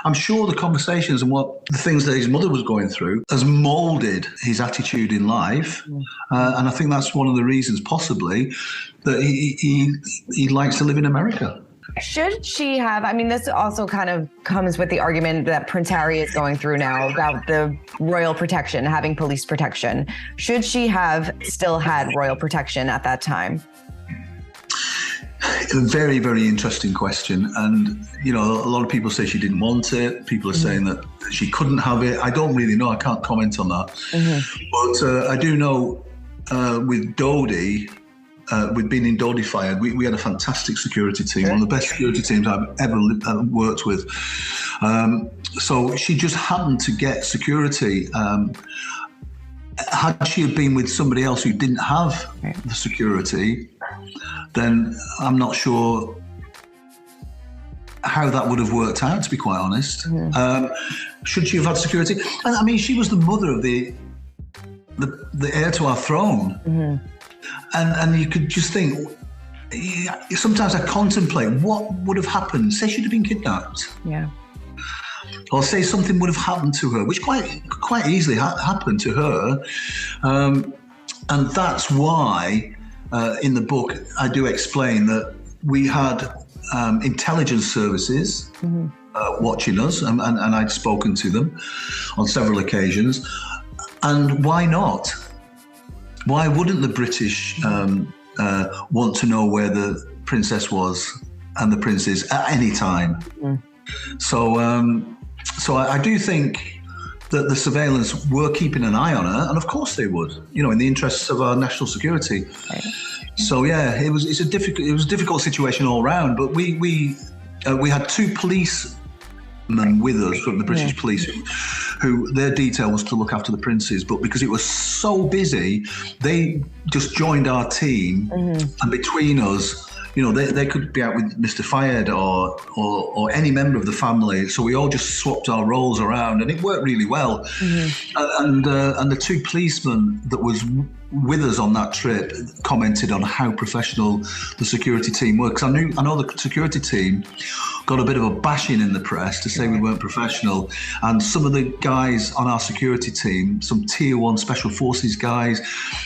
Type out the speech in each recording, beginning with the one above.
I'm sure the conversations and the things that his mother was going through has moulded his attitude in life. And I think that's one of the reasons possibly that he likes to live in America. Should she have, I mean, this also kind of comes with the argument that Prince Harry is going through now about the royal protection, having police protection. Should she have still had royal protection at that time? A very, very interesting question. And, you know, a lot of people say she didn't want it. People are saying that she couldn't have it. I don't really know. I can't comment on that. But I do know with Dodi, we'd been in Dodi Fire. We had a fantastic security team, one of the best security teams I've ever worked with. So she just happened to get security. Had she have been with somebody else who didn't have the security, then I'm not sure how that would have worked out, to be quite honest. Should she have had security? And I mean, she was the mother of the heir to our throne. And you could just think, sometimes I contemplate what would have happened. Say she'd have been kidnapped. Yeah. Or say something would have happened to her, which quite easily happened to her. And that's why in the book I do explain that we had intelligence services watching us, and I'd spoken to them on several occasions. And why not? Why wouldn't the British want to know where the princess was and the princes at any time? So I do think that the surveillance were keeping an eye on her, and of course they would, you know, in the interests of our national security. So yeah, it was a difficult situation all round. But we had two policemen with us from the British police who their detail was to look after the princes, but because it was so busy, they just joined our team, and between us, you know, they could be out with Mr. Fayed or any member of the family. So we all just swapped our roles around, and it worked really well. And the two policemen that was with us on that trip commented on how professional the security team were. Because I know the security team got a bit of a bashing in the press to say we weren't professional. And some of the guys on our security team, some tier 1 special forces guys,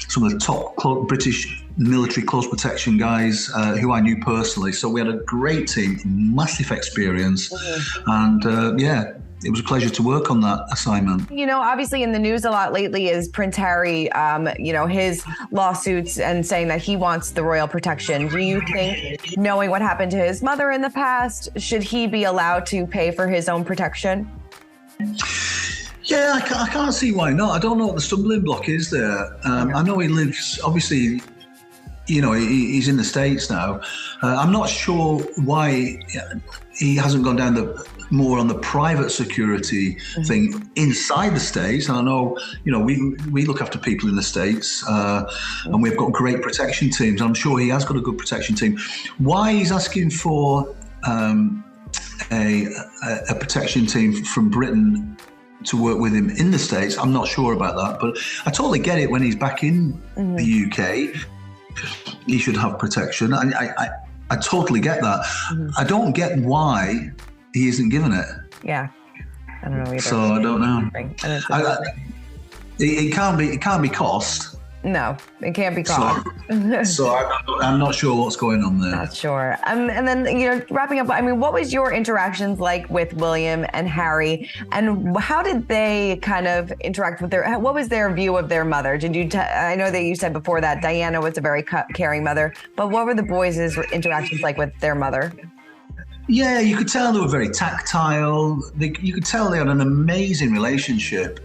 some of the top British military close protection guys who I knew personally. So we had a great team, massive experience. And yeah, it was a pleasure to work on that assignment. You know, obviously in the news a lot lately is Prince Harry, you know, his lawsuits and saying that he wants the royal protection. Do you think, knowing what happened to his mother in the past, should he be allowed to pay for his own protection? Yeah, I can't see why not. I don't know what the stumbling block is there. I know he lives, obviously, you know, he's in the States now. I'm not sure why he hasn't gone down more on the private security thing inside the States. And I know, you know, we look after people in the States, and we've got great protection teams. I'm sure he has got a good protection team. Why he's asking for a protection team from Britain to work with him in the States, I'm not sure about that. But I totally get it. When he's back in the UK, he should have protection. I totally get that. I don't get why he isn't given it. Yeah, I don't know either. So I don't know. It can't be cost. No, it can't be cost. So I'm not sure what's going on there. Not sure. And then, you know, wrapping up, I mean, what was your interactions like with William and Harry, and how did they kind of interact with what was their view of their mother? Did you, I know that you said before that Diana was a very caring mother, but what were the boys' interactions like with their mother? Yeah, you could tell they were very tactile. You could tell they had an amazing relationship.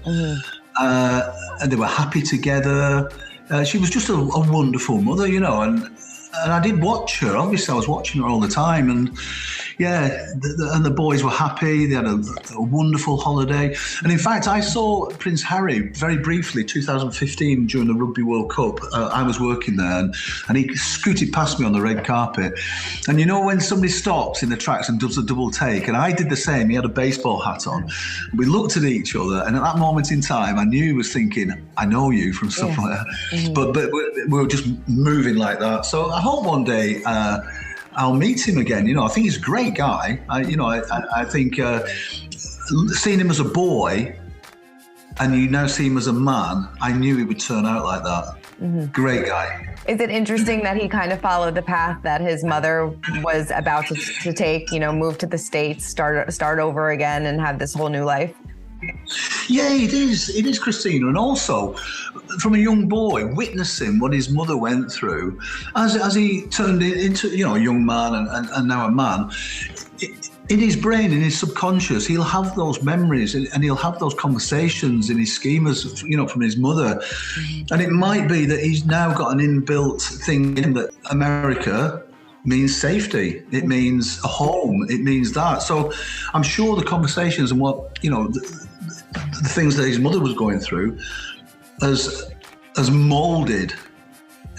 And they were happy together. She was just a wonderful mother, you know, and I did watch her. Obviously, I was watching her all the time, and yeah, and the boys were happy. They had a wonderful holiday. And in fact, I saw Prince Harry very briefly, 2015, during the Rugby World Cup. I was working there, and he scooted past me on the red carpet. And you know when somebody stops in the tracks and does a double take, and I did the same. He had a baseball hat on. We looked at each other, and at that moment in time, I knew he was thinking, I know you from somewhere. But we were just moving like that. So I hope one day I'll meet him again. You know, I think he's a great guy. I think seeing him as a boy, and you now see him as a man, I knew he would turn out like that. Mm-hmm. Great guy. Is it interesting that he kind of followed the path that his mother was about to take, move to the States, start over again and have this whole new life? Yeah, it is, Christina. And also, from a young boy, witnessing what his mother went through as he turned into, a young man and now a man, in his brain, in his subconscious, he'll have those memories and he'll have those conversations in his schemas, from his mother. And it might be that he's now got an inbuilt thing in that America means safety. It means a home. It means that. So I'm sure the conversations and what, the things that his mother was going through has molded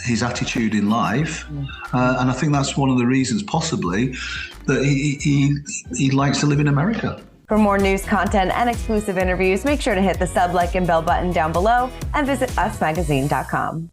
his attitude in life. And I think that's one of the reasons possibly that he likes to live in America. For more news, content, and exclusive interviews, make sure to hit the sub, like, and bell button down below and visit usmagazine.com.